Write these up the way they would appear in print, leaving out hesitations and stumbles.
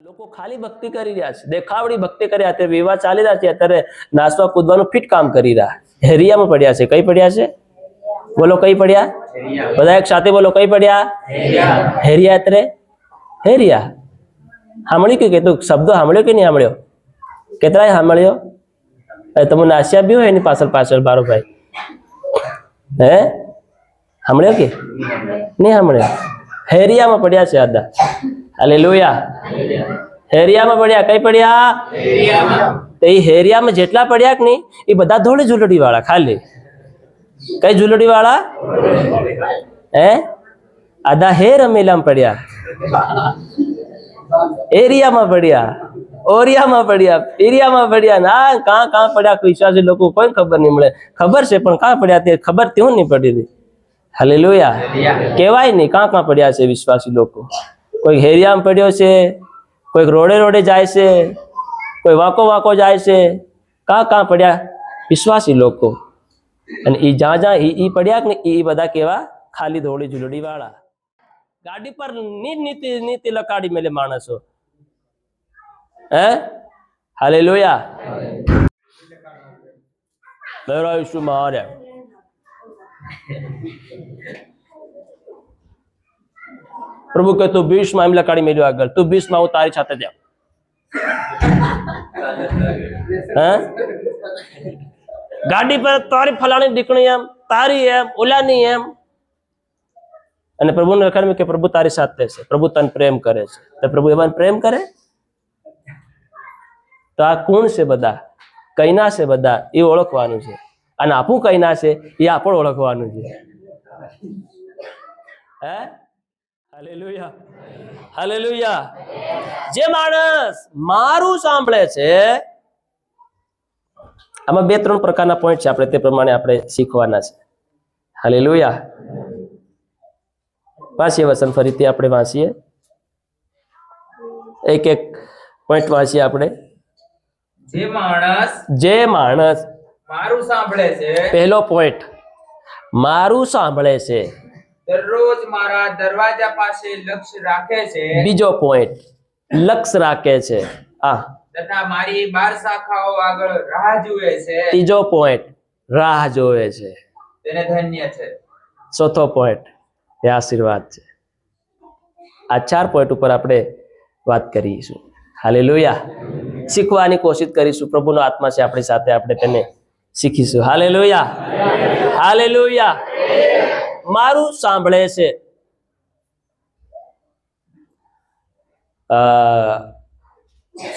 લોકો ખાલી ભક્તિ કરી રહ્યા છે, દેખાવડી ભક્તિ કરી રહ્યા છે, વિવાહ ચાલી રહ્યા છે, અત્યારે નાચવા કૂદવાનું ફિટ કામ કરી રહ્યા. હેરિયામાં પડ્યા છે. કઈ પડ્યા છે? બોલો કઈ પડ્યા? બધા એક સાથે બોલો કઈ પડ્યા? હેરિયા. અત્યારે હેરિયા સાંભળ્યું કે તું શબ્દો સાંભળ્યો કે નહીં સાંભળ્યો? કેટલાય સાંભળ્યો? તમે નાસ્યા બી હોય એની પાછળ પાછળ બારો ભાઈ હે સાંભળ્યો કે નહીં સાંભળ્યો? હેરિયામાં પડ્યા છે આદા. હાલેલુયા. હેરિયામાં પડ્યા. કઈ પડ્યા? તો એ હેરિયામાં જેટલા પડ્યા કે નહીં એ બધા ધોળી ઝૂલડી વાળા. ખાલી કઈ ઝૂલડી વાળા? હે આદા હે રમેલામાં પડ્યા, એરિયામાં પડ્યા, ઓરિયામાં પડ્યા, પીરિયામાં પડ્યા. ના કાં પડ્યા વિશ્વાસી લોકો કોઈ ખબર નહીં મળે. ખબર છે પણ કાં પડ્યા તે ખબર તેવું નહીં પડી રહી. હાલેલુયા. કહેવાય નહીં કાં પડ્યા છે વિશ્વાસી લોકો. કોઈ હેરિયામાં પડ્યો છે, કોઈ રોડે રોડે જાય છે, કોઈ વાંકો જાય છે. કાં પડ્યા વિશ્વાસી લોકો. અને એ જ્યાં ઈ પડ્યા કે એ બધા કેવા? ખાલી ધોળી ઝૂલડી વાળા. ગાડી પર નીતિ લકાડી મેલે માણસો. હે હાલેલુયા. લહેરાઈશું મારે. પ્રભુ કે તું 20 માં એમ લકાડી મેલ્યો આગળ, તું 20 માં હું તારી સાથે જાઉં. હે ગાડી પર તારી ફલાણી દીકરી એમ, તારી એમ, ઓલાની એમ. અને પ્રભુને લખાયું કે પ્રભુ તારી સાથે છે, પ્રભુ તને પ્રેમ કરે છે. તો પ્રભુ એમાં પ્રેમ કરે તો આ કોણ છે? બધા કઈના છે? બધા એ ઓળખવાનું છે. અને આપું કઈના છે એ આપણે ઓળખવાનું છે. હે હાલેલુયા. હાલેલુયા. જે માણસ મારું સાંભળે છે, આમાં 2-3 પ્રકારના પોઈન્ટ છે, આપણે તે પ્રમાણે આપણે શીખવાના છે. હાલેલુયા. વાંચીએ વસન ફરીથી આપણે વાંચીએ, એક પોઈન્ટ વાંચીએ આપણે. જે માણસ મારું સાંભળે છે, પહેલો પોઈન્ટ મારું સાંભળે છે, દરરોજ મારા દરવાજા પાસે લક્ષ્ય રાખે છે. બીજો પોઈન્ટ લક્ષ્ય રાખે છે તથા મારી 12 શાખાઓ આગળ રાહ જુએ છે. ત્રીજો પોઈન્ટ રાહ જોવે છે. તેને ધન્ય છે. ચોથો પોઈન્ટ એ આશીર્વાદ છે. આ 4 પોઈન્ટ ઉપર આપણે વાત કરીશું. હાલેલુયા. શીખવાની કોશિશ કરીશું. પ્રભુનો આત્મા છે આપણી સાથે, આપણે તેને શીખીશું. હાલેલુયા. હાલેલુયા. મારું સાંભળે છે.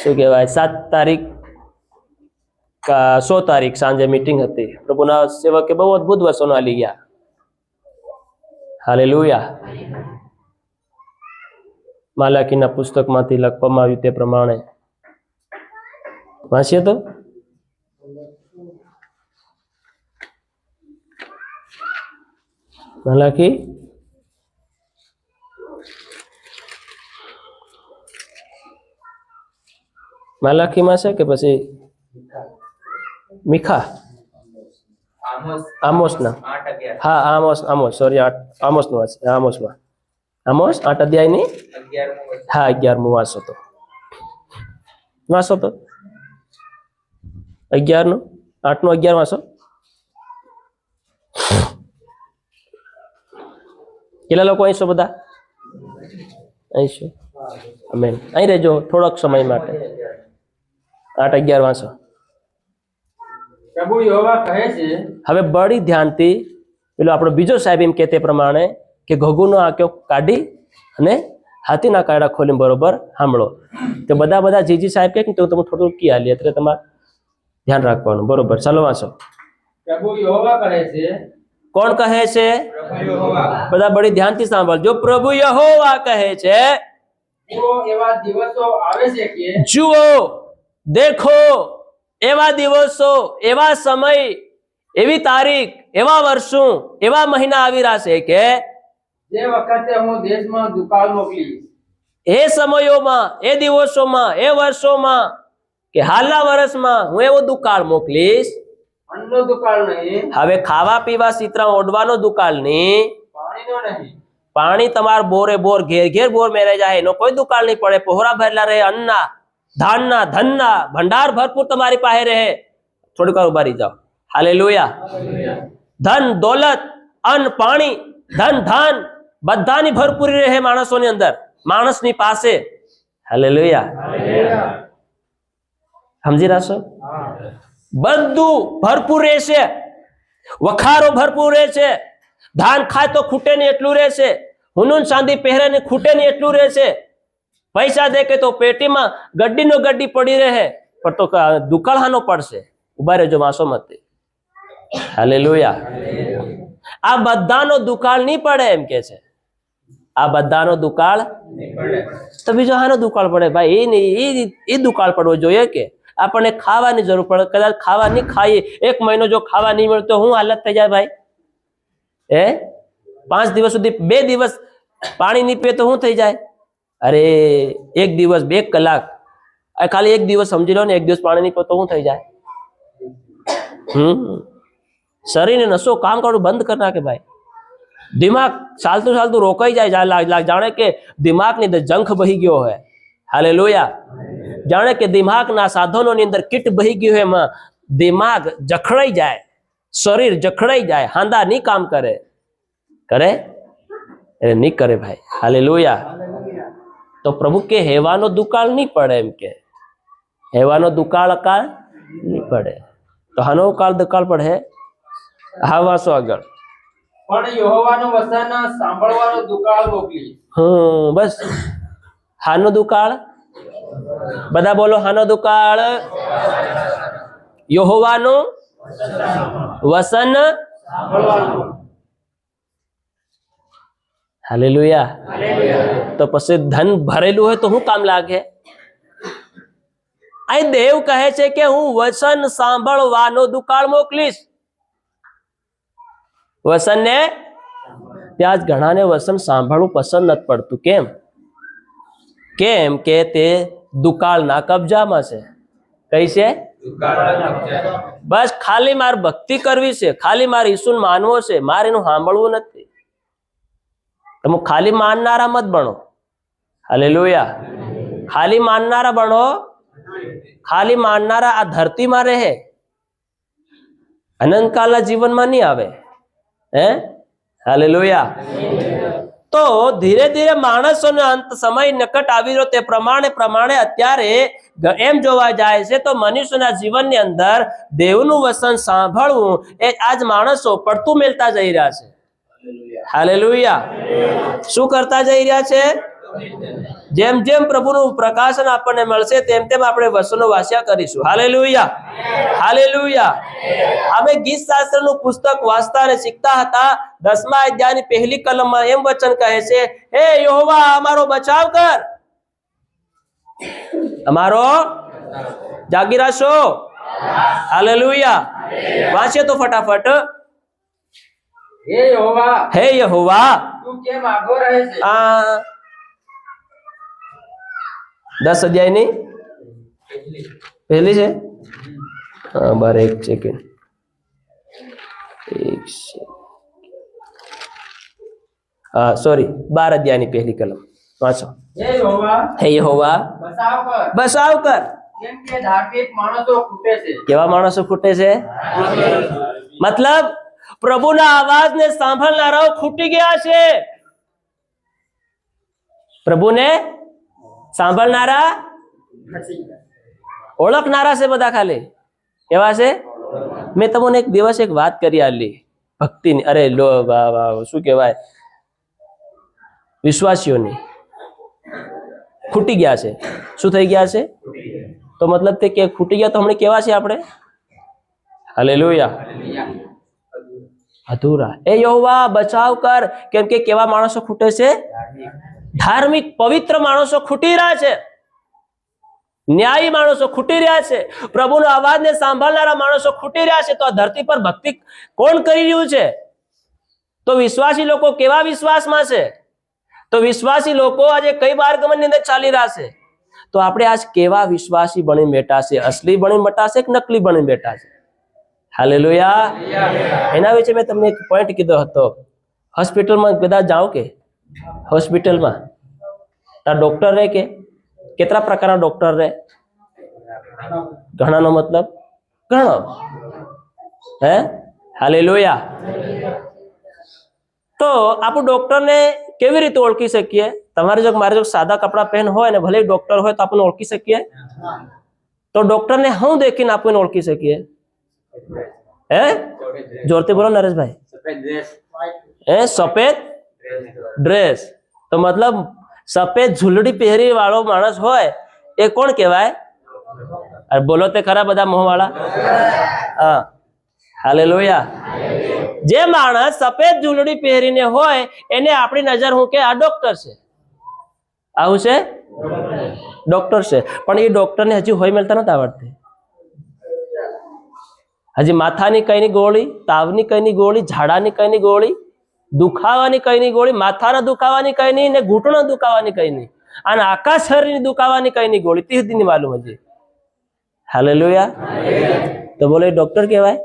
શું કહેવાય, 7 તારીખ 100 તારીખ સાંજે મીટિંગ હતી. પ્રભુના સેવકે બહુ અદભુત વચનો આલી ગયા. હાલેલુયા. માલાકીના પુસ્તકમાંથી લખવામાં આવ્યું તે પ્રમાણે વાંચીએ તો માલાકીમાં છે કે પછી મીખા? આમોસના. હા આમોસ સોરી આમોસનું વાંચે. આમોસમાં આમોસ 8 અધ્યાયની 11મું વાંચો તો 11નું 8નું 11 વાંચો. કેટલા લોકો અહીં છો? બધા અહીં છો? આમેન. અહીં રહેજો થોડોક સમય માટે. 8-11 વાંચો. પ્રભુ યહોવા કહે છે, હવે બડી ધ્યાનથી પેલો આપણો બીજો સાહેબ એમ કે તે પ્રમાણે કે ઘગુનો આંક્યો કાઢી અને હાથીના કાયડા ખોલીને બરોબર સાંભળો. તો બધા જીજી સાહેબ કે તો તમે થોડું કી આલી, એટલે તમારે ધ્યાન રાખવાનું. બરોબર, ચાલો વાંચો. પ્રભુ યહોવા કહે છે. કોણ કહે છે? પ્રભુ યહોવા. બધા બડી ધ્યાનથી સાંભળજો. પ્રભુ યહોવા કહે છે, જુઓ એવા દિવસો આવે છે કે, જુઓ દેખો એવા દિવસો, એવા સમય, એવી તારીખ, એવા વર્ષો, એવા મહિના આવી રહ્યા છે કે જે વખતે હું દેશમાં દુકાળ મોકલીશ. એ સમયોમાં, એ દિવસોમાં, એ વર્ષોમાં કે હાલના વર્ષમાં હું એવો દુકાળ મોકલીશ. અન્નનો દુકાળ નહીં. હવે ખાવા પીવા, ચિત્રા ઓઢવાનો દુકાળ નહીં, પાણીનો નહીં, પાણી તમાર બોરે બોર ઘેર ઘેર બોર મેરે જાય, એનો કોઈ દુકાળ નહીં પડે, પહોરા ભરેલા રહે, અન્નના, ધાનના, ધનના ભંડાર ભરપૂર તમારી પાસે રહે. થોડીક વાર ઉભા રહી જાઓ. હાલેલુયા. ધન દોલત, અન્ન પાણી, ધન ધાન બધાની ભરપૂરી રહે માણસોની અંદર, માણસની પાસે. હાલેલુયા. સમજી રહ્યા છો? બધું ભરપૂર રહેશે, વખારો ભરપૂર રહેશે, ધાન ખાય તો ખૂટે નહીં એટલું રહેશે, હુનુન ચાંદી પહેરે ને ખૂટે નહીં એટલું રહેશે, પૈસા દે કે તો પેટીમાં ગડ્ડીનો ગડ્ડી પડી રહે, પણ તો દુકાળાનો પડશે. ઉભા રહેજો માસો મતે. હાલેલુયા. આ બધાનો દુકાળ નહીં પડે એમ કે છે. આ બધાનો દુકાળ તો બીજો હાનો દુકાળ પડે ભાઈ? એ નહીં, એ દુકાળ પડવો જોઈએ કે આપણને ખાવાની જરૂર પડે. કદાચ ખાવા નહીં ખાઈએ, 1 મહિનો જો ખાવા નહીં મળે તો શું હાલત થઈ જાય ભાઈ? 5 દિવસ સુધી 2 દિવસ પાણી નહીં પીએ તો શું થઈ જાય? અરે 1 દિવસ 2 કલાક, ખાલી 1 દિવસ સમજી લો ને, 1 દિવસ પાણી નહીં પીએ તો શું થઈ જાય? શરીરને નસો કામ કરવું બંધ કરી નાખે ભાઈ. દિમાગ ચાલતું ચાલતું રોકાઈ જાય, જાણે કે દિમાગની અંદર જંખ બહી ગયો હોય. હાલેલુયા. જાણે કે દિમાગના સાધનોની અંદર કીટ બહી ગયું હોય, એમાં દિમાગ જખડાઈ જાય, શરીર જખડાઈ જાય, હાંદા નહીં કામ કરે. કરે? એ નહીં કરે ભાઈ. હાલેલુયા. તો પ્રભુ કે હેવાનો દુકાળ નહીં પડે એમ કે, હેવાનો દુકાળ અકાળ નહીં પડે. તો હાનો કાળ દુકાળ પડે? હા વાસો આગળ. પણ યહોવાનું વચન સાંભળવાનો દુકાળ મોકલી. બસ હાનો દુકાળ. બધા બોલો, હાનો દુકાળ? યહોવાનું વચન. હાલેલુયા. તો પછી ધન ભરેલું હોય તો શું કામ લાગે? અહીં દેવ કહે છે કે હું વચન સાંભળવાનો દુકાળ મોકલીશ. વચન ને ત્યાં જ ઘણાને વચન સાંભળવું પસંદ નથી પડતું. કેમ? કેમ કે તે દુકાળના કબજામાં છે. કઈ છે? બસ ખાલી મારે ભક્તિ કરવી છે, ખાલી મારે ઈસુને માનવો છે, મારે એનું સાંભળવું નથી. તમે ખાલી માનનારા મત બનો. હાલેલુયા. ખાલી માનનારા બનો. ખાલી માનનારા આ ધરતીમાં રહે, અનંતકાળના જીવનમાં નહીં આવે. હાલેલુયા. તો ધીરે ધીરે માણસોનો અંત સમય નિકટ આવી રહ્યો, તે પ્રમાણે અત્યારે એમ જોવા જાય છે તો મનુષ્યના જીવનની અંદર દેવનું વચન સાંભળવું એ આજ માણસો પડતું મેલતા જઈ રહ્યા છે. હાલેલુયા. શું કરતા જઈ રહ્યા છે? જેમ જેમ પ્રભુનું પ્રકાશન આપણને મળશે તેમ તેમ આપણે વચનો વાંચ્યા કરીશું. હાલેલુયા. હાલેલુયા. અમે ગીત શાસ્ત્રનું પુસ્તક વાંચતા અને શીખતા હતા. 10મા અધ્યાયની પહેલી કલમમાં એમ વચન કહે છે, હે યહોવા અમારો બચાવ કર. અમારો જાગી રહેશો. હાલેલુયા. વાંચીએ તો ફટાફટ. હે યહોવા, હે યહોવા. તું કેમ આગો રહે છે? 10 અધ્યાયની પહેલી છે. હા, બાર એક સેકન્ડ. હા સોરી, 12 અધ્યાયની પહેલી કલમ વાંચો. હે યહોવા, હે યહોવા બચાવ કર. બચાવ કર. કેમ કે ધાર્મિક માણસો ખૂટે છે. કેવા માણસો ખૂટે છે? મતલબ પ્રભુના અવાજને સાંભળનારાઓ ખૂટી ગયા છે. પ્રભુને સાંભળનારા ઓળખનારા છે બધા, ખાલી કેવા છે? મેં તમને એક દિવસ એક વાત કરી આલી ભક્તિની, અરે શું કહેવાય, વિશ્વાસીઓની ખૂટી ગયા છે. શું થઈ ગયા છે? તો મતલબ તે કે ખૂટી ગયા તો હમણાં કેવા છે આપણે? હાલેલુયા. અધૂરા. એ યહોવા બચાવ કર. કેમ કે કેવા માણસો ખૂટે છે? ધાર્મિક પવિત્ર માણસો ખૂટી રહ્યા છે, ન્યાયી માણસો ખૂટી રહ્યા છે, પ્રભુનો અવાજને સાંભળનારા માણસો ખૂટી રહ્યા છે. તો આ ધરતી પર ભક્તિ કોણ કરી રહ્યું છે? તો વિશ્વાસી લોકો કેવા વિશ્વાસમાં છે? તો વિશ્વાસી લોકો આજે કઈ માર્ગમની અંદર ચાલી રહ્યા છે? તો આપણે આજ કેવા વિશ્વાસી બની બેઠા છે? અસલી બની બેઠા છે કે નકલી બની બેઠા છે? હાલેલુયા. એના વિશે મેં તમને એક પોઈન્ટ કીધો હતો. હોસ્પિટલમાં કદાચ જાઓ કે હોસ્પિટલમાં તાર ડોક્ટર રહે કે કેટલા પ્રકારના ડોક્ટર રહે? ઘણાનો મતલબ ઘણો. હે હાલેલુયા. તો આપણે ડોક્ટરને કેવી રીતે ઓળખી શકીએ? તમારે જો મારે જો સાદા કપડાં પહેન હોય ને ભલે ડોક્ટર હોય તો આપણે ઓળખી શકીએ? તો ડોક્ટરને હું દેખીને આપણે ઓળખી શકીએ? હે જોરથી બોલો નરેશભાઈ. હે સફેદ ડ્રેસ. તો મતલબ સફેદ ઝૂલડી પહેરી વાળો માણસ હોય એ કોણ કહેવાય? બોલો તે ખરા બધા મોહવાળા. હા હાલેલુયા. જે માણસ સફેદ ઝૂલડી પહેરીને હોય એને આપણી નજર હું કે આ ડોક્ટર છે. આવું છે ડોક્ટર છે. પણ એ ડોક્ટરને હજી હોય મળતા નથી આવડતી. હજી માથાની કઈની ગોળી, તાવની કઈની ગોળી, ઝાડાની કઈની ગોળી, દુખાવાની કઈની ગોળી, માથાના દુખાવાની કઈ નહીં ને ઘૂંટણો દુખાવાની કઈ નહીં, અને આખા શરીરની દુખાવાની કઈની ગોળી તે સુધી નહીં માલુમ હજી. હાલેલુયા. તો બોલો એ ડોક્ટર કહેવાય?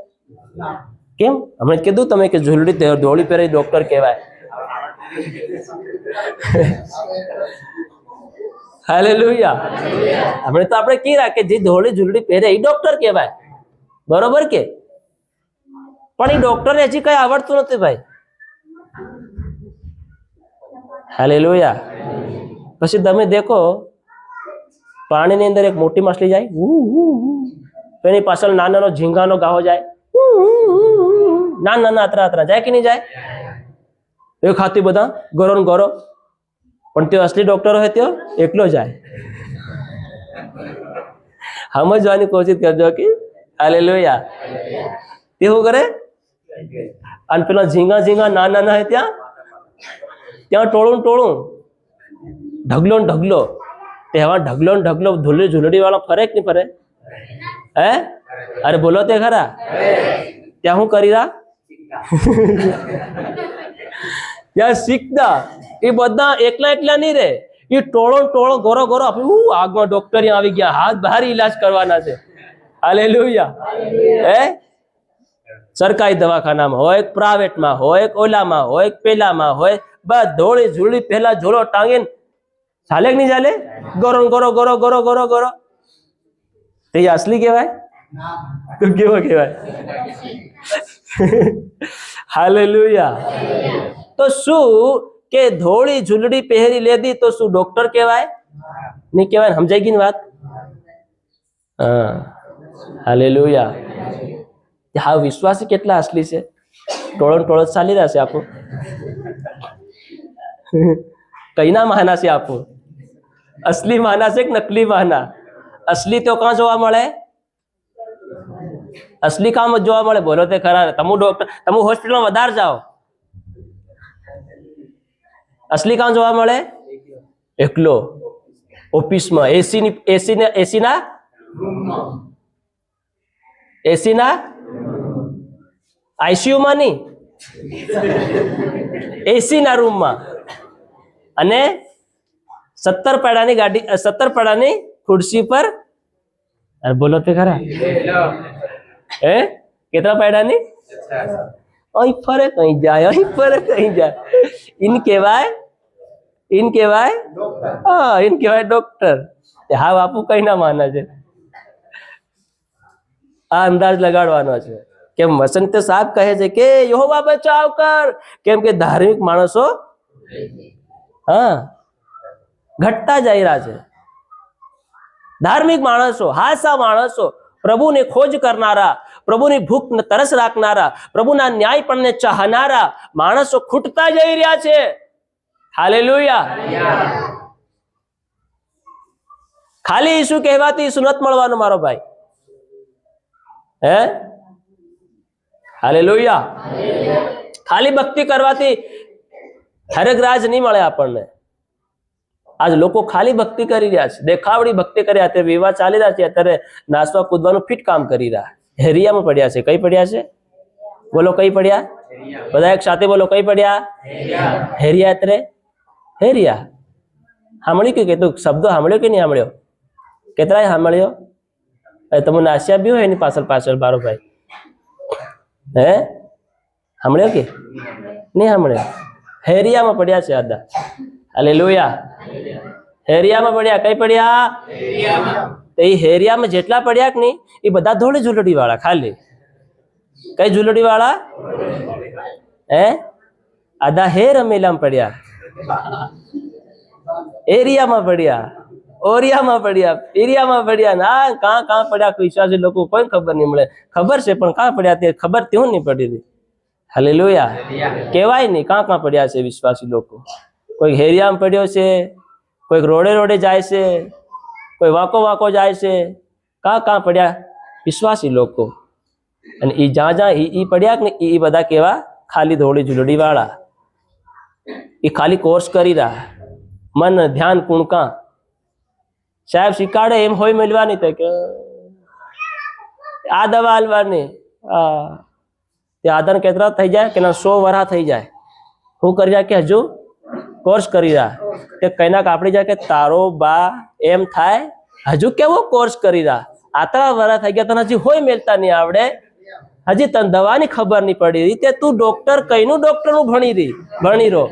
કેમ? હમણાં કીધું તમે કે ઝૂલડી ધોળી પહેરી ડોક્ટર કહેવાય. હાલેલુયા. હમણાં તો આપણે કીધા કે જે ધોળી ઝૂલડી પહેરે એ ડોક્ટર કહેવાય. બરોબર કે? પણ એ ડોક્ટરને હજી કઈ આવડતું નથી ભાઈ. હાલેલુયા. પછી તમે દેખો પાણીની અંદર એક મોટી માછલી જાય, તો એની પાછળ નાનો ઝીંગાનો ગાહો જાય, નાના અતરા જાય કે નહીં જાય? એ ખાતી બધા ગોરો ને ગોરો. પણ તે અસલી ડોક્ટર હોય તે એકલો જાય. સમજવાની કોશિશ કરજો કે હાલેલુયા. તે શું કરે? અને પેલા ઝીંગા નાના હોય ત્યાં ટોળું ઢગલો ને ઢગલો. તેવા ઢગલો ને ઢગલો ઝૂલડી વાળો ફરે કે નહીં ફરે? હે અરે બોલો તે ખરા. ત્યાં શું કરી રહ્યા? ત્યાં શીખતા એ બધા એકલા નહીં રે. એ ટોળો ગોરો આગમાં ડોક્ટર આવી ગયા, હાથ બહાર ઈલાજ કરવાના છે. હાલેલુયા. હે સરકારી દવાખાનામાં હોય, પ્રાઇવેટમાં હોય, ઓલામાં હોય, પેલામાં હોય, બસ ધોળી ઝૂલડી પહેલા ઝોલો ટાંગીને ચાલે કે નહીં ચાલે? ગોરો. તે અસલી કહેવાય? કેવો કહેવાય? હાલેલુયા. તો શું કે ધોળી ઝૂલડી પહેરી લેદી તો શું ડોક્ટર કહેવાય? નહીં કહેવાય. સમજાઈ ગઈ ને વાત? હા હાલેલુયા. હા વિશ્વાસી કેટલા અસલી છે? ટોળો ચાલી રહ્યા છે આપણું. કઈના માના છે આપણું? અસલી માના છે કે નકલી માના? અસલી તો કાં જોવા મળે? અસલી કામ જોવા મળે? બોલો તે ખરા. તમે ડોક્ટર તમે હોસ્પિટલમાં વધારે જાઓ, અસલી કામ જોવા મળે? એકલો ઓફિસમાં એસીના આઈસીયુમાં નહીં, એસીના રૂમમાં, અને 17 પૈડાની ગાડી, 17 પૈડાની ખુરશી પર. અરે બોલો તે ખરા. હે કેટલા પૈડાની? અહીં ફરે કहीं જાય, અહીં ફરે કहीं જાય. ઇન કહેવાય હા, ઇન કહેવાય ડોક્ટર. હા બાપુ કઈ ના માને છે? આ અંદાજ લગાડવાનો છે. કેમ વસંત સાહેબ કહે છે કે યહોવા બચાવ કર, કેમ કે ધાર્મિક માણસો હા ઘટતા જઈ રહ્યા છે. ધાર્મિક માણસો, હાસા માણસો, પ્રભુની ખોજ કરનારા, પ્રભુની ભૂખ તરસ રાખનારા, પ્રભુના ન્યાયપણને ચાહનારા માણસો ખૂટતા જઈ રહ્યા છે. હાલેલુયા. ખાલી ઈસુ કહેવાથી ઈસુ નથી મળવાનું મારો ભાઈ. હે હાલેલુયા. ખાલી ભક્તિ કરવાથી હરેક રાજ નહીં મળે આપણને. આજ લોકો ખાલી ભક્તિ કરી રહ્યા છે, દેખાવડી ભક્તિ કર્યા. અત્યારે વિવાહ ચાલી રહ્યા છે, અત્યારે નાચવા કૂદવાનું ફિટ કામ કરી રહ્યા. હેરિયામાં પડ્યા છે. કઈ પડ્યા છે? બોલો કઈ પડ્યા? બધા એક સાથે બોલો કઈ પડ્યા? હેરિયા. અત્યારે હેરિયા સાંભળ્યું કે તું શબ્દો સાંભળ્યો કે નહીં સાંભળ્યો? કેટલાય સાંભળ્યો? તમે નાસ્યા બી હોય એની પાછળ બારો ભાઈ. હે સાંભળ્યો કે નહીં સાંભળ્યો? હેરિયામાં પડ્યા છે આદા. હાલેલુયા. હેરિયામાં પડ્યા. કઈ પડ્યા? તો એ હેરિયામાં જેટલા પડ્યા કે નહીં એ બધા ધોળી ઝૂલડી વાળા. ખાલી કઈ ઝૂલડી વાળા? હે આદા હેર અમેલામાં પડ્યા, એરિયામાં પડ્યા, ઓરિયામાં પડ્યા, એરિયામાં પડ્યા. ના કાં પડ્યા વિશ્વાસી લોકો કોઈ ખબર નહીં મળે. ખબર છે પણ કાં પડ્યા તે ખબર તેવું નહીં પડી. હાલેલુયા. કહેવાય નહીં કાં પડ્યા છે વિશ્વાસી લોકો. કોઈ હેરિયામાં પડ્યો છે, કોઈ રોડે રોડે જાય છે, કોઈ વાંકો જાય છે. કાં પડ્યા વિશ્વાસી લોકો. અને એ જ્યાં ઈ પડ્યા કે ને એ બધા કેવા? ખાલી ધોળી ઝૂલડી વાળા. એ ખાલી કોર્સ કરી રહ્યા. મન ધ્યાન કુણકા સાહેબ શીખાડે એમ હોય મળવાની તો કે આ દવા હાલવાની. તે આદન કેટલા થઈ જાય કે 100 વર્ષ થઈ જાય. શું કરી રહ્યા કે હજુ કોર્સ કરી રહ્યા. તે કઈનાક આપડી જાય કે તારો બા એમ થાય હજુ કેવો કોર્સ કરી રહ્યા. આટલા વર્ષ થઈ ગયા તને હજી હોય મેલતા નહીં આવડે, હજી તને દવાની ખબર નહીં પડી રહી. તે તું ડોક્ટર કઈનું ડોક્ટર નું ભણી રહો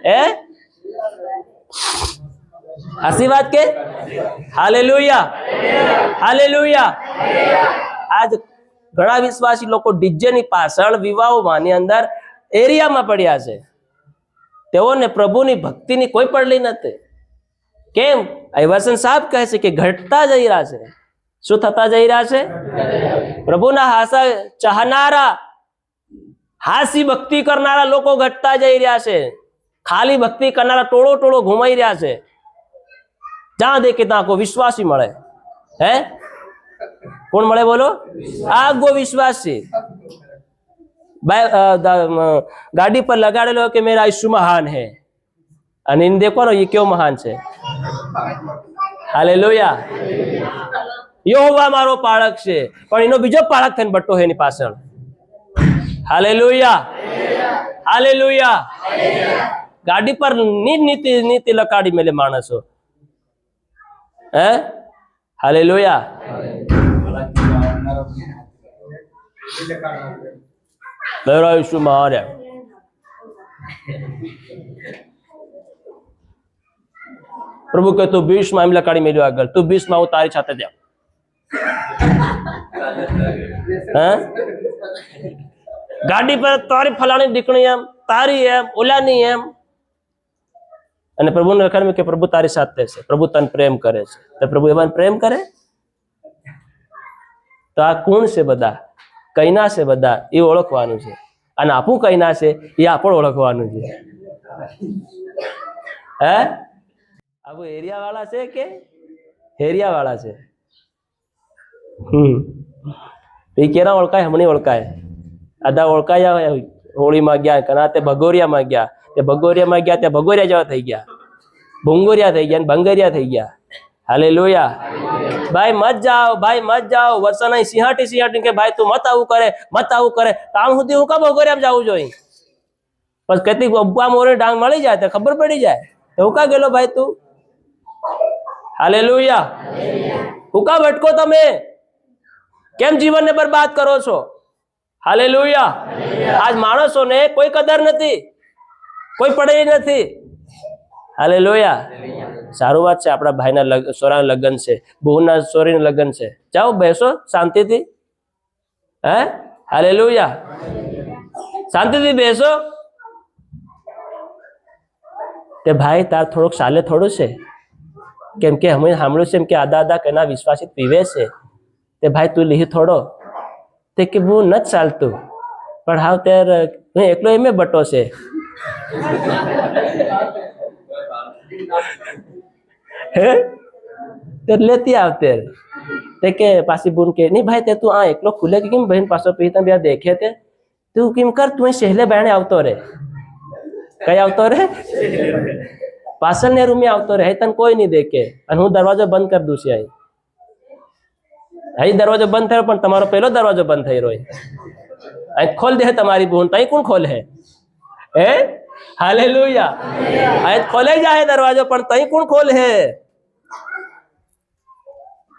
હે? હાસી વાત કે? હાલેલુયા. હાલેલુયા. આજ ઘણા વિશ્વાસી લોકો ડીજે ની પાછળ વિવાહોની અંદર એરિયામાં પડ્યા છે. તેઓને પ્રભુની ભક્તિની કોઈ પડલી નથી. કેમ? વસન સાહેબ કહે છે કે ઘટતા જઈ રહ્યા છે. શું થતા જઈ રહ્યા છે? પ્રભુના હાસા ચાહનારા, હાસી ભક્તિ કરનારા લોકો ઘટતા જઈ રહ્યા છે. ખાલી ભક્તિ કરનારા ટોળો ઘુમાઈ રહ્યા છે. જ્યાં દેખે ત્યાં કોઈ વિશ્વાસી મળે. હે કોણ મળે બોલો? આગો વિશ્વાસી. ગાડી પર લગાડેલો કે મેરા ઈસુ મહાન હે, અને એને દેખો ને એ કેવો મહાન છે. હાલેલુયા. યહોવા મારો પાળક છે, પણ એનો બીજો પાળક થઈને બટ્ટો છે એની પાછળ. હાલેલુયા. હાલેલુયા. ગાડી પર નીતિ લગાડી મેલે માણસો. હે હાલેલુયા. મેરા ઈસુ મહાન હે. પ્રભુ કે તું 20 માં એમ લગાડી મેલ્યો આગળ, તું 20 માં હું તારી સાથે જાઉં. ગાડી પર તારી ફલાણી દીકરી એમ, તારી એમ, ઓલાની એમ. અને પ્રભુને લખાણ કે પ્રભુ તારી સાથે છે, પ્રભુ તને પ્રેમ કરે છે. તો પ્રભુ એમાં પ્રેમ કરે? તો આ કોણ છે? બધા કઈના છે? બધા એ ઓળખવાનું છે. અને આપું કઈના છે એ આપણ ઓળખવાનું છે. હે આપું એરિયા વાળા છે કે હેરિયા વાળા છે? એ કેરા ઓળખાય? હમણાં ઓળખાય. આધા ઓળખાયા હોળીમાં ગયા, કના તે ભગોરિયામાં ગયા, તે ભગોરિયામાં ગયા, તે ભગોરિયા જેવા થઈ ગયા, ભુંગોરિયા થઈ ગયા, ભંગરિયા થઈ ગયા. હાલેલુયા. ભાઈ મત જાઓ, ભાઈ મત જાઓ. વર્ષા નહીં સિંહાટી કે ભાઈ તું મત આવું કરે, મત આવું કરે. કામ સુધી હું કા ભગોરિયામાં જવું જોઈએ? પછી કેટલી અબ્બા મોરે ડાંગ મળી જાય તો ખબર પડી જાય. હું કા ગયેલો ભાઈ તું? હાલેલુયા. હું કા ભટકો તમે? કેમ જીવનને બરબાદ કરો છો? હાલેલુયા. આજ માણસોને કોઈ કદર નથી, કોઈ પડે નથી. હાલેલુયા. સારું વાત છે. આપણા ભાઈના સોરાના લગ્ન છે, બહુના સોરીના લગ્ન છે. જાઓ બેસો શાંતિથી. હે હાલેલુયા. શાંતિથી બેસો. તે ભાઈ તાર થોડુંક ચાલે થોડું છે, કેમ કે અમે સાંભળ્યું છે એમ કે આદા કેના વિશ્વાસિત પીવે છે. તે ભાઈ તું લીધી થોડો. તે કે હું નથી ચાલતું, પણ હાવ ત્યારે હું એકલો એમ બટો છે. હે તે લેતી આવતે. તે કે પાછી બૂન કે નહીં ભાઈ તે તું આ એકલો ખુલે કે કેમ બહેન પાછો પી તને બે દેખે તે તું કેમ કર, તું સહેલે બાણે આવતો રે. કઈ આવતો રે? પાછળને રૂમે આવતો રહે, તને કોઈ નહીં દેખે. અને હું દરવાજો બંધ કરી દઉં છું. અહીં દરવાજો બંધ થયો પણ તમારો પહેલો દરવાજો બંધ થઈ રહ્યો. અહીં ખોલ દે તમારી બહેન, તઈ કોણ ખોલે? હે હાલેલુયા. અહીં ખોલે જાય દરવાજો પણ તઈ કોણ ખોલે?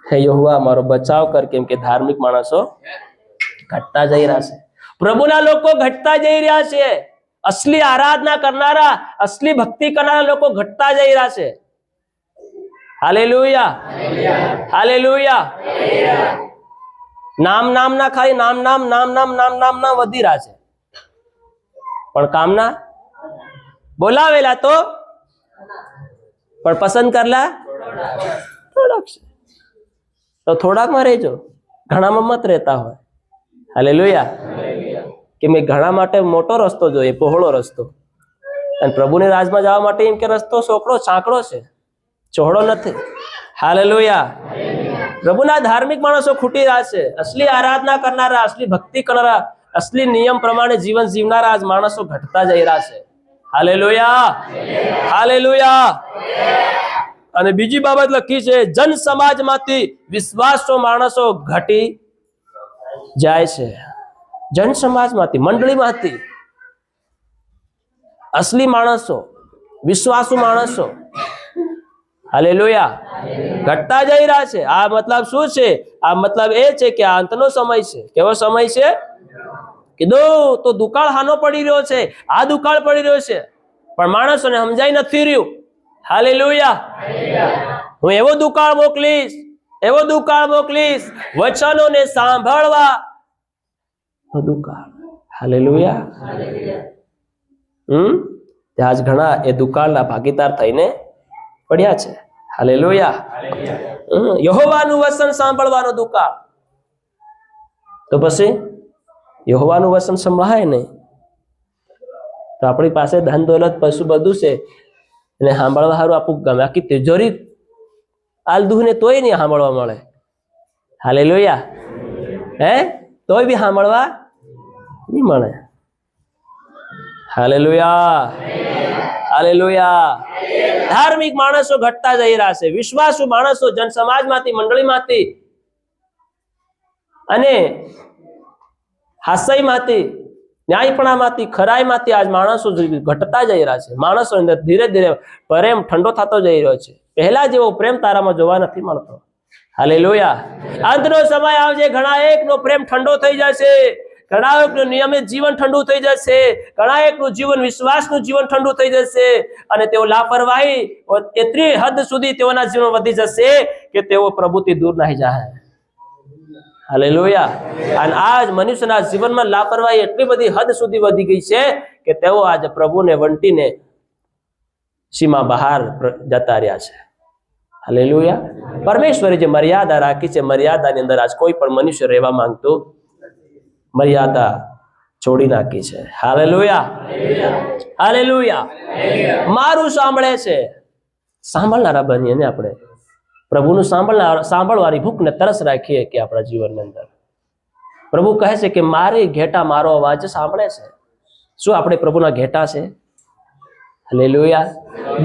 હે યહોવા મારો બચાવ કર, કેમ કે ધાર્મિક માણસો ઘટતા જઈ રહ્યા છે. પ્રભુના લોકો ઘટતા જઈ રહ્યા છે. असली आराधना करनारा, असली भक्ति करनारा लोग घटता जई रहा है। Hallelujah, hallelujah. नाम नाम ना खाली नाम नाम नाम नाम नाम नाम ना वधी रहा है, पण कामना बोलावेला तो पण पसंद करला થોડાક છે, તો થોડાકમાં રહેજો, ઘણામાં મત રહેતા હોય। હાલેલુયા। કે મેં ઘણા માટે મોટો રસ્તો જોઈએ, પહોળો રસ્તો, અને પ્રભુની રાજમાં જવા માટે એમ કે રસ્તો સોકડો સાંકડો છે, ચોહડો નથી। હાલેલુયા। પ્રભુના ધાર્મિક માણસો ખૂટી રહ્યા છે, અસલી આરાધના કરનારા, અસલી ભક્તિ કરનારા, અસલી નિયમ પ્રમાણે જીવન જીવનારા આજ માણસો ઘટતા જઈ રહ્યા છે। Hallelujah, hallelujah. અને બીજી બાબત લખી છે, જન સમાજમાંથી વિશ્વાસો માણસો ઘટી જાય છે। જન સમાજમાંથી, મંડળીમાંથી અસલી માણસો, વિશ્વાસુ માણસો, હાલેલુયા, ઘટતા જઈ રહ્યા છે। આ મતલબ શું છે? આ મતલબ એ છે કે આ અંતનો સમય છે। કેવો સમય છે? કીધું તો દુકાળ હાનો પડી રહ્યો છે, આ દુકાળ પડી રહ્યો છે, પણ માણસોને સમજાઈ નથી રહ્યું। હાલેલુયા। હું એવો દુકાળ મોકલીશ, એવો દુકાળ મોકલીશ, વચનોને સાંભળવા દુકાળ। હાલેલુયા। આજ ઘણા એ દુકાળના ભાગીદાર થઈને પડ્યા છે। હાલેલુયા। યહોવાનું વચન સાંભળવાનો દુકાળ, તો પછી યહોવાનું વચન સંભળાય નહીં તો આપણી પાસે ધન દોલત પશુ બધું છે, એને સાંભળવા સારું આપણું ગમે, આખી તિજોરી આલદું ને તોય નહીં સાંભળવા મળે। હાલેલુયા। હે તોય બી સાંભળવા નહીં મળે। Hallelujah, hallelujah. ધાર્મિક માણસો ઘટતા જઈ રહ્યા છે, વિશ્વાસુ માણસો જન સમાજમાંથી, મંડળીમાંથી અને હાસ્યમાંથી, ન્યાયપણામાંથી, ખરાઈમાંથી આજ માણસો ઘટતા જઈ રહ્યા છે। માણસો અંદર ધીરે ધીરે પ્રેમ ઠંડો થતો જઈ રહ્યો છે, પહેલા જેવો પ્રેમ તારામાં જોવા નથી મળતો। હાલેલુયા। અંતનો સમય આવશે, ઘણા એકનો પ્રેમ ઠંડો થઈ જશે, ઘણા એકનું નિયમિત જીવન ઠંડુ થઈ જશે, ઘણા એકનું જીવન વિશ્વાસનું જીવન ઠંડુ થઈ જશે, અને તેઓ લાપરવાહી એટલી હદ સુધી તેઓના જીવન વધી જશે કે તેઓ પ્રભુથી દૂર નહીં જાય। હાલેલુયા। અને આજ મનુષ્યના જીવનમાં લાપરવાહી એટલી બધી હદ સુધી વધી ગઈ છે કે તેઓ આજે પ્રભુને વંટીને સીમા બહાર જતા રહ્યા છે। હાલેલુયા। પરમેશ્વરે જે મર્યાદા રાખી છે, મર્યાદાની અંદર આજ કોઈ પણ મનુષ્ય રહેવા માંગતું, મર્યાદા છોડી નાખી છે। Hallelujah, hallelujah. મારું સાંભળે છે, સાંભળનારા બનીએ ને આપણે, પ્રભુનું સાંભળવાની ભૂખ ને તરસ રાખીએ કે આપણા જીવનની અંદર પ્રભુ કહે છે કે મારી ઘેટા મારો અવાજ સાંભળે છે। શું આપણે પ્રભુના ઘેટા છે? હાલેલુયા।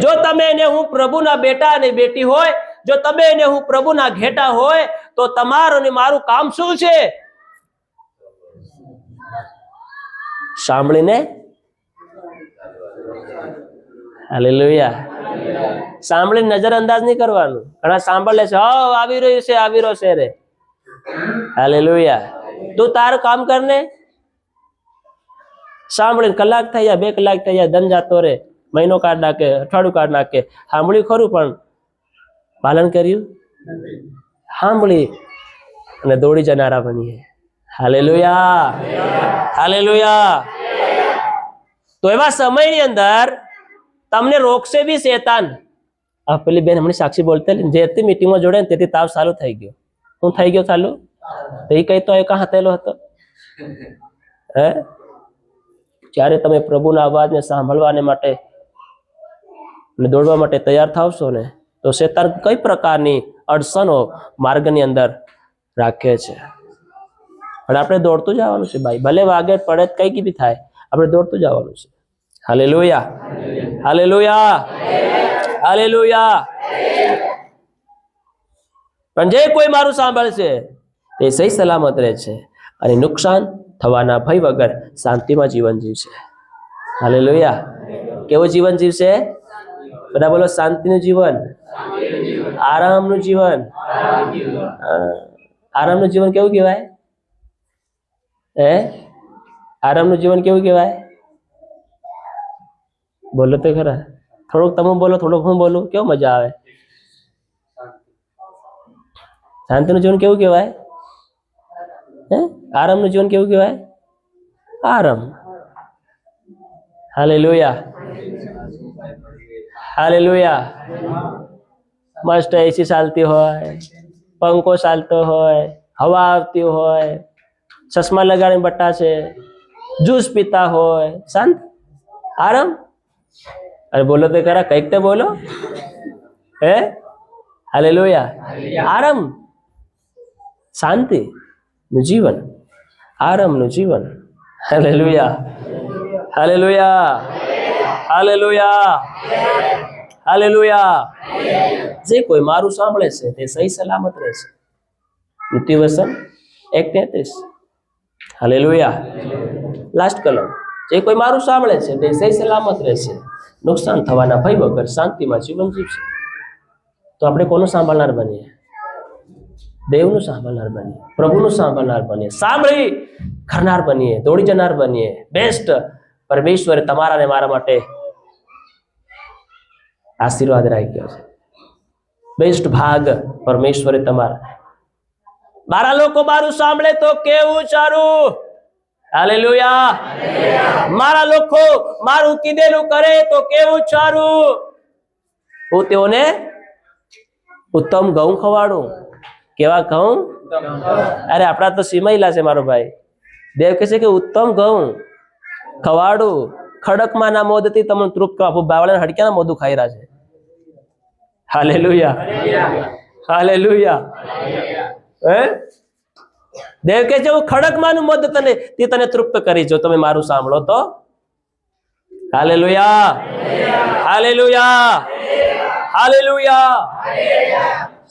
જો તમે ને હું પ્રભુના બેટા અને બેટી હોય, જો તમે ને હું પ્રભુના ઘેટા હોય, તો તમારું ને મારું કામ શું છે? સાંભળીને, હાલેલુયા, સાંભળીને નજર અંદાજ નહીં કરવાનું। ઘણા સાંભળે છે, હા આવી રહ્યું છે, આવી રહ્યો છે રે। હાલેલુયા। તું તારું કામ કરને, સાંભળીને કલાક થઈ જાય, 2 કલાક થઈ જાય, દમ જાતો રે, મહિનો કાઢ નાખે, અઠવાડિયું કાઢ નાખે, સાંભળ્યું ખરું પણ પાલન કર્યું? સાંભળી અને દોડી જનારા બનીએ। Hallelujah, hallelujah. તો એવા સમયની અંદર તમને રોકશે બી શેતાન। આ પેલી બેન હમણાં સાક્ષી બોલતે, જેથી મીટિંગમાં જોડે ને તેથી તાવ ચાલુ થઈ ગયો। હું થઈ ગયો ચાલુ? તો એ કઈ તો એ કાં હતેલો હતો? હે? જ્યારે તમે પ્રભુના અવાજને સાંભળવાને માટે અને દોડવા માટે તૈયાર થાવશો ને, તો શેતાન કઈ પ્રકારની અડચણો માર્ગની અંદર રાખે છે, પણ આપણે દોડતું જવાનું છે ભાઈ, ભલે વાગે પડે કઈ બી થાય, આપણે દોડતું જવાનું છે। Hallelujah, hallelujah, hallelujah. પણ જે કોઈ મારું સાંભળશે તે સહી સલામત રહે છે અને નુકસાન થવાના ભય વગર શાંતિમાં જીવન જીવશે। હાલેલુયા। કેવું જીવન જીવશે? બધા બોલો, શાંતિનું જીવન, આરામનું જીવન। આરામનું જીવન કેવું કહેવાય? હે? આરામનું જીવન કેવું કહેવાય? બોલો તો ખરા. થોડુંક તમે બોલો, થોડુંક હું બોલું, કેવું મજા આવે. શાંતિનું જીવન કેવું કહેવાય? હે? આરામનું જીવન કેવું કહેવાય? આરામ. Hallelujah, hallelujah. મસ્ત એસી ચાલતી હોય, પંખો ચાલતો હોય, હવા આવતી હોય, ચશ્મા લગાડીને બટ્ટા છે, જ્યુસ પીતા હોય, શાંત, આરામ. અરે બોલો તો ખરા, કઈક તો બોલો. હે? હાલેલુયા. આરામ, શાંતિ નું જીવન, આરામનું જીવન. Hallelujah, hallelujah, hallelujah, hallelujah. જે કોઈ મારું સાંભળે છે તે સહી સલામત રહેશે. નીતિવચન 1:33. હાલેલુયા. લાસ્ટ કલમ. જે કોઈ મારું સાંભળે છે તે સહી સલામત રહેશે, નુકસાન થવાના ભય વગર શાંતિમાં જીવન જીવશે. તો આપણે કોનું સાંભળનાર બનીએ? દેવનું સાંભળનાર બનીએ, પ્રભુનું સાંભળનાર બનીએ, સાંભળી કરનાર બનીએ, દોડી જનાર બનીએ. બેસ્ટ પરમેશ્વરે તમારા ને મારા માટે આશીર્વાદ રાખ્યો છે. બેસ્ટ ભાગ પરમેશ્વરે તમારા. મારા લોકો મારું સાંભળે તો કેવું સારું. હાલેલુયા. મારા લોકો મારું કીધેલું કરે તો કેવું સારું. હું તેઓને ઉત્તમ ઘઉં ખવાડું. કેવા ઘઉં? અરે આપણા તો સિમૈલા છે મારો ભાઈ. દેવ કહે છે કે ઉત્તમ ઘઉં ખવાડું. ખડકમાં ના મોદથી તમને તૃપ્ત આપું. બાવળા હડક્યાના મોદું ખાઈ રહ્યા છે. Hallelujah, hallelujah. હે? દેવ કહે છે હું ખડકમાંનું મોદ તને તૃપ્ત કરી, જો તમે મારું સાંભળો તો. Hallelujah, hallelujah, hallelujah.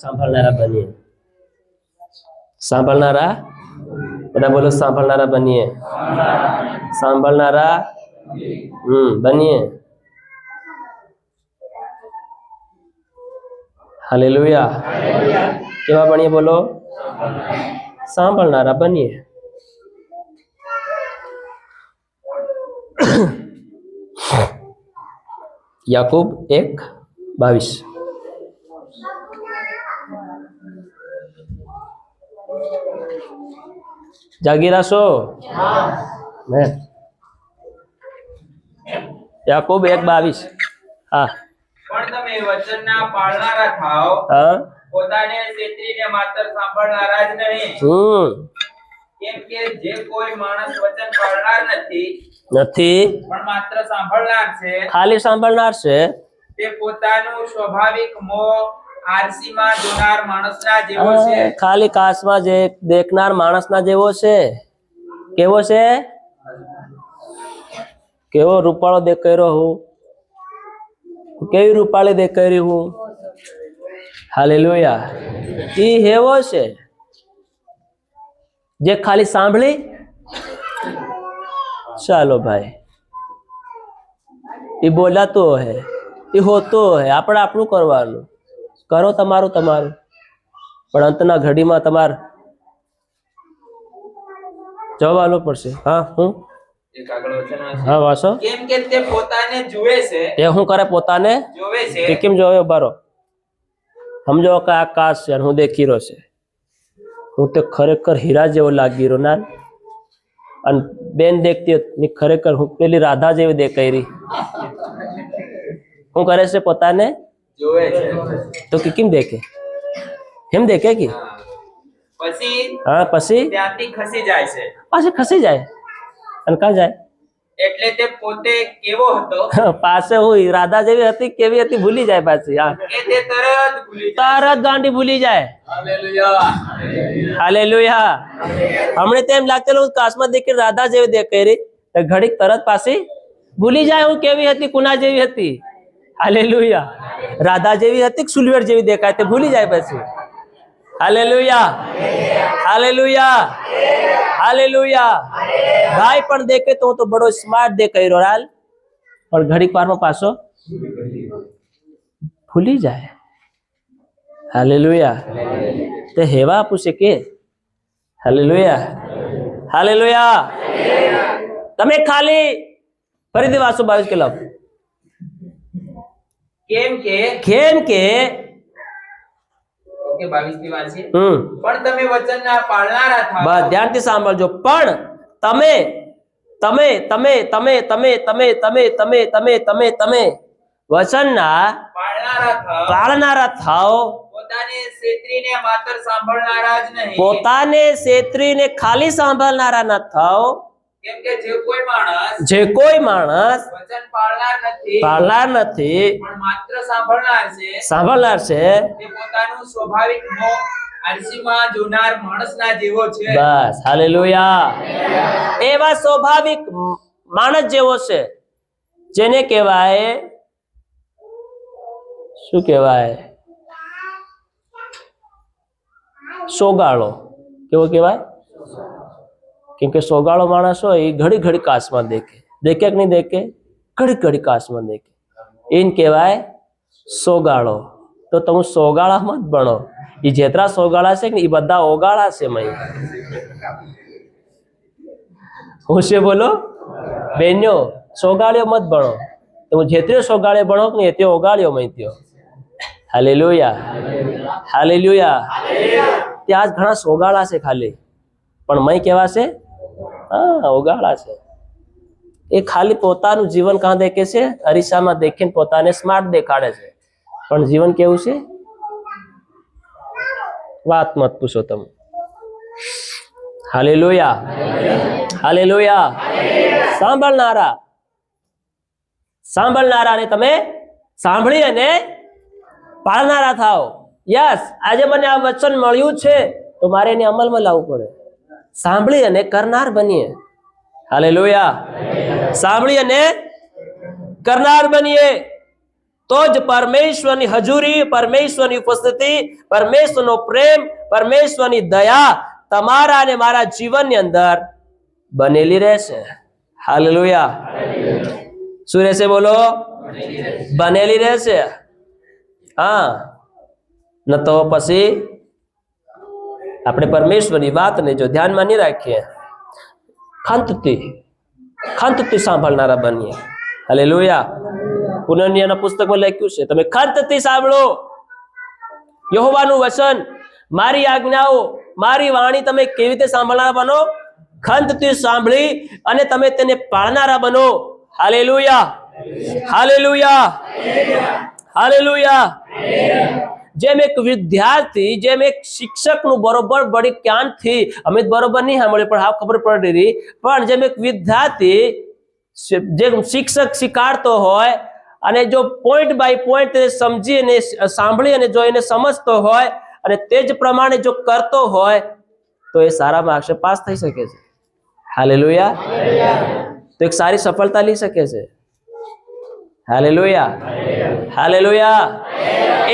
સાંભળનારા બનીએ, સાંભળનારા. બધા બોલો સાંભળનારા બનીએ, સાંભળનારા બનીએ. હાલેલુયા. કેવા બનીએ બોલો? સાંભળનારા બનીએ. યાકૂબ 1:22. જાગી રહેશો ને? યાકૂબ 1:22. હા. પણ તમે વચનના પાળનારા થાઓ, હા. પોતાને છેતરીને માત્ર સાંભળનારા જ નહીં. કેમ કે જે કોઈ માણસ વચન પાળનાર નથી પણ માત્ર સાંભળનાર છે, ખાલી સાંભળનાર છે, તે પોતાનું સ્વાભાવિક મોહ આરસીમાં જોનાર માણસના જેવો છે. ખાલી કાચમાં જે દેખનાર માણસના જેવો છે. કેવો છે? કેવો રૂપાળો દેખાઈ રહ્યો હું, કેવી રૂપાળી દેખાઈ રહી હું. હાલેલુયા. ઈ હેવો છે જે ખાલી સાંભળી. ચાલો ભાઈ, એ બોલાતો હે, એ હોતો હે. આપણે આપણું કરવાનું, કરો તમારું તમારું. પણ અંતના ઘડીમાં તમારે જવાબ આલવો પડશે. હા, હું એક આગળ વચન વાંચો. હા, વાંચો. કેમ કે તે પોતાને જુએ છે, એ શું કરે? પોતાને જોવે છે. કે કેમ જોવે? બારો સમજો કે આકાશ છે અને હું દેખી રહ્યો છે. હું તે ખરેખર હીરા જેવો લાગી રહ્યો ના. અને બેન દેખતી હતી, ખરેખર હું પેલી રાધા જેવી દેખાઈ રહી. શું કરે છે? પોતાને જોવે છે. તો કે કેમ દેખે? એમ દેખે કે પછી હા, પછી ત્યાંથી ખસી જાય છે. પાછી ખસી જાય. અને ક્યાં જાય? એટલે તે પોતે કેવો હતો પાસે હું રાધા જેવી હતી, કેવી હતી ભૂલી જાય પાછી. હા, એ તે તરત ભૂલી જાય. તરત ગાંડી ભૂલી જાય. હાલેલુયા. હાલેલુયા. હમણે તેમ લાગતેલું કાશમાં દેખી રાધા જેવી દેખાઈ રહી, ઘડીક તરત પાછી ભૂલી જાય હું કેવી હતી, કુના જેવી હતી. હાલેલુયા. રાધા જેવી હતી કે સુલવેર જેવી દેખાય તે ભૂલી જાય પછી. Hallelujah, hallelujah, hallelujah. ગાય પણ દેખે તો હું તો બડો સ્માર્ટ દેખાઈ રહ્યો હાલ, પણ ઘડીક વારમાં પાછો ભૂલી જાય. હાલેલુયા. તે હેવા આપું છે કે? Hallelujah, hallelujah. તમે ખાલી ફરીથી વાંચો 22 કલમ. કેમ કે ઓકે 22 થી વાંચીએ. હમ પણ તમે વચનના પાળનારા થાઓ. બસ ધ્યાનથી સાંભળજો. પણ તમે તમે તમે તમે તમે તમે તમે તમે તમે તમે તમે વચનના પાળનારા થાઓ. પોતાને છેતરીને માત્ર સાંભળનારા જ નહીં. પોતાને છેતરીને ખાલી સાંભળનારા ન થાઓ. કેમ કે જે કોઈ માણસ વચન પાળનાર નથી પણ માત્ર સાંભળનાર છે તે પોતાનું સ્વાભાવિક મોહ આળસીમાં જોનાર માણસના જેવો છે. બસ હાલેલુયા. એવા સ્વાભાવિક માણસ જેવો છે, જેને કહેવાય શું કહેવાય? સોગાળો. કેવો કહેવાય? કેમ કે સોગાળો માણસ હોય એ ઘડી ઘડી કાચમાં દેખે કે નહીં દેખે? ઘડી ઘડી કાચમાં દેખે. એને કહેવાય સોગાળો. તો તમે સોગાળામાં જ ભણો. એ જેટલા સોગાળા છે ને એ બધા ઓગાળા છે. હું છે બોલો બેન્યો? સોગાળ્યો મત ભણો. તમે જેટલો સોગાળ્યો ભણો કે નહીં તે ઓગાળ્યો મૈત્યો. Hallelujah, hallelujah. ત્યાં જ ઘણા સોગાળા છે ખાલી, પણ મય કેવા છે? હા, ઓગાળા છે. એ ખાલી પોતાનું જીવન કાં દેખે છે? અરીસામાં દેખીને પોતાને સ્માર્ટ દેખાડે છે, પણ જીવન કેવું છે? વાત મત પૂછો તમે. Hallelujah, hallelujah. સાંભળનારાને તમે સાંભળી અને પાળનારા થાઓ. યસ, આજે મને આ વચન મળ્યું છે તો મારે એને અમલમાં લાવવું પડે. સાંભળી અને કરનાર બનીએ. હાલેલુયા. સાંભળી અને કરનાર બનીએ તો જ પરમેશ્વરની હજુરી, પરમેશ્વરની ઉપસ્થિતિ, પરમેશ્વરનો પ્રેમ, પરમેશ્વરની દયા તમારા અને મારા જીવનની અંદર બનેલી રહેશે. હાલેલુયા. શું રહેશે બોલો? બનેલી રહેશે. હા, ન તો પછી આપણે પરમેશ્વરની વાતને જો ધ્યાનમાં નહીં રાખીએ, ખંતથી સાંભળનારા બનીએ. હાલેલુયા. પુનર્નિયમના પુસ્તકમાં લખ્યું છે, તમે ખંતથી સાંભળો યહોવાનું વચન, મારી આજ્ઞાઓ, મારી વાણી. તમે કેવી રીતે સાંભળનારા બનો? ખંતથી સાંભળી અને તમે તેને પાળનારા બનો. Hallelujah, hallelujah, hallelujah. જેમ એક વિદ્યાર્થી, જેમ એક શિક્ષકનું બરોબર બડી જ્ઞાનથી અમે બરોબર નહીં સાંભળે પણ હા ખબર પડી રહી, પણ જેમ એક વિદ્યાર્થી જેમ શિક્ષક શીખાડતો હોય અને જો પોઈન્ટ બાય પોઈન્ટ સમજી અને સાંભળી અને જો એને સમજતો હોય અને તે જ પ્રમાણે જો કરતો હોય તો એ સારા માર્ક્સે પાસ થઈ શકે છે. હાલેલુયા. તો એક સારી સફળતા લઈ શકે છે. Hallelujah, hallelujah.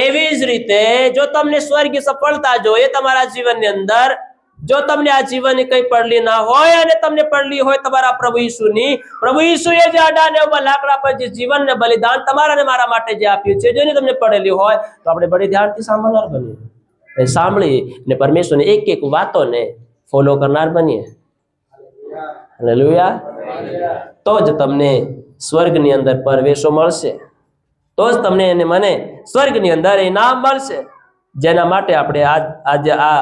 એવી જ રીતે જો તમને સ્વર્ગીય સફળતા જોઈએ તમારા જીવનની અંદર, જો તમને આ જીવનની કઈ પડલી ના હોય અને તમને પડલી હોય તમારા પ્રભુ ઈસુની, પ્રભુ ઈસુએ જે 18 લાકડા પર જે જીવન ને બલિદાન તમારા ને મારા માટે જે આપ્યું છે, જેની તમને પડેલી હોય તો આપણે બડી ધ્યાનથી સાંભળનાર બનીએ. સાંભળી ને પરમેશ્વરની એક એક વાતોને ફોલો કરનાર બનીએ. હાલેલુયા. તો જ તમને સ્વર્ગની અંદર પરવેશો મળશે, તો જ તમને અને મને સ્વર્ગની અંદર ઇનામ મળશે, જેના માટે આપણે આજે આ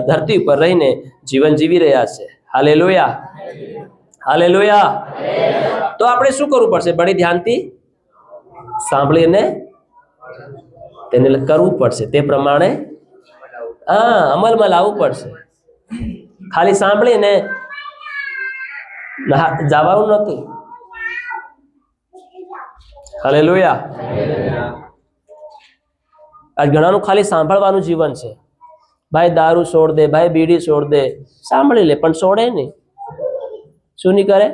ધરતી પર રહીને જીવન જીવી રહ્યા છે. Hallelujah, hallelujah. તો આપણે શું કરવું પડશે? બડી ધ્યાનથી સાંભળીને તેને કરવું પડશે, તે પ્રમાણે અમલમાં લાવવું પડશે. ખાલી સાંભળીને જવાનું નથી. હાલેલુયા. આજ ઘણાનું ખાલી સાંભળવાનું જીવન છે. ભાઈ દારૂ છોડ દે, ભાઈ બીડી છોડ દે, સાંભળી લે પણ છોડે નહીં. શું નહીં કરે?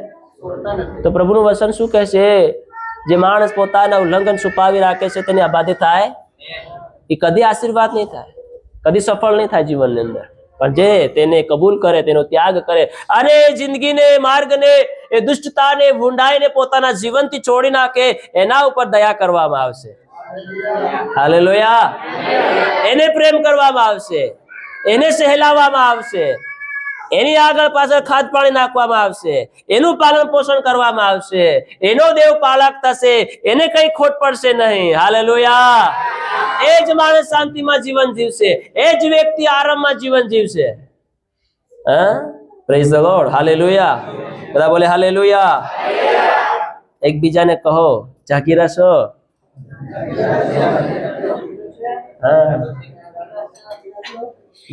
તો પ્રભુનું વચન શું કહે છે? જે માણસ પોતાના ઉલ્લંઘન છુપાવી રાખે છે તેની આબાદી થાય, એ કદી આશીર્વાદ નહીં થાય, કદી સફળ નહીં થાય જીવનની અંદર. પણ જે તેને કબૂલ કરે, તેનો ત્યાગ કરે અને જિંદગીને, માર્ગને, એ દુષ્ટતાને, ભૂંડાઈને પોતાના જીવનથી છોડી નાખે, એના ઉપર દયા કરવામાં આવશે. હાલેલુયા. એને પ્રેમ કરવામાં આવશે, એને સહેલાવવામાં આવશે, એની આગળ પાછળ ખાદ પાણી નાખવામાં આવશે, એનું પાલન પોષણ કરવામાં આવશે, એનો દેવ પાલક થશે, એને કઈ ખોટ પડશે નહીં. હાલેલુયા. એ જ માણસ શાંતિમાં જીવન જીવશે, એ જ વ્યક્તિ આરામમાં જીવન જીવશે. હા, પ્રેઝ ધ લોર્ડ. હાલેલુયા. બધા બોલે હાલેલુયા. એકબીજાને કહો જાગી રહેશો. હા,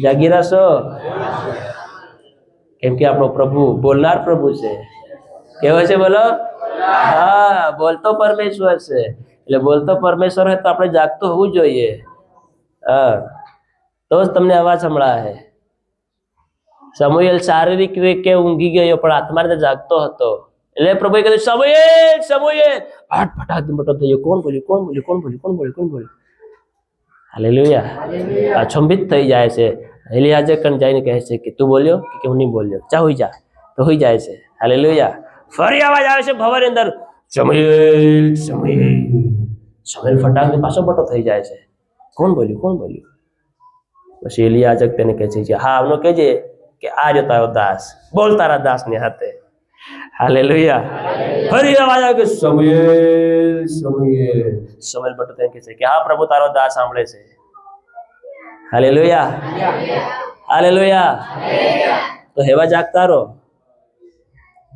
જાગી રહેશો. કેમ કે આપણો પ્રભુ બોલનાર પ્રભુ છે. કેવો છે બોલો? હા, બોલતો પરમેશ્વર છે. એટલે બોલતો પરમેશ્વર હોય તો આપણે જાગતું હોવું જોઈએ. હા, તો જ તમને અવાજ સંભળાય. સમુએલ શારીરિક રીતે ઊંઘી ગયો પણ આત્મા રીતે જાગતો હતો. એટલે પ્રભુએ કીધું સમુએલ સમુએલ. ફાટ ફટાક મોટો થયો. કોણ બોલ્યું કોણ બોલ્યું કોણ બોલ્યું કોણ બોલ્યું કોણ બોલ્યું? હાલેલુયા. અચંબિત થઈ જાય છે. એલિયાજે કણ જઈને કહે છે કે તું બોલ્યો કે હું નહીં બોલ્યો, જા હોઈ જા. તો હોઈ જાય છે. હાલેલુયા. ફરી અવાજ આવે છે ભવનની અંદર, સમુએલ સમુએલ. સમુએલ ફટાક પાછો મોટો થઈ જાય છે. કોણ બોલ્યું કોણ બોલ્યું? પછી એલિયાજક તેને કહે છે હા આવનો કહેજે કે આ જો તારો દાસ, બોલ તારા દાસની હાથે. હાલેલુયા. ફરી અવાજ આવે કે સમુએલ સમુએલ. સમુએલ મોટો થઈને કહે છે કે હા પ્રભુ તારો દાસ સાંભળે છે. હાલેલુયા. હાલેલુયા. તો હેવા જાગતા રહો.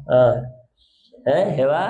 હા, હે હેવા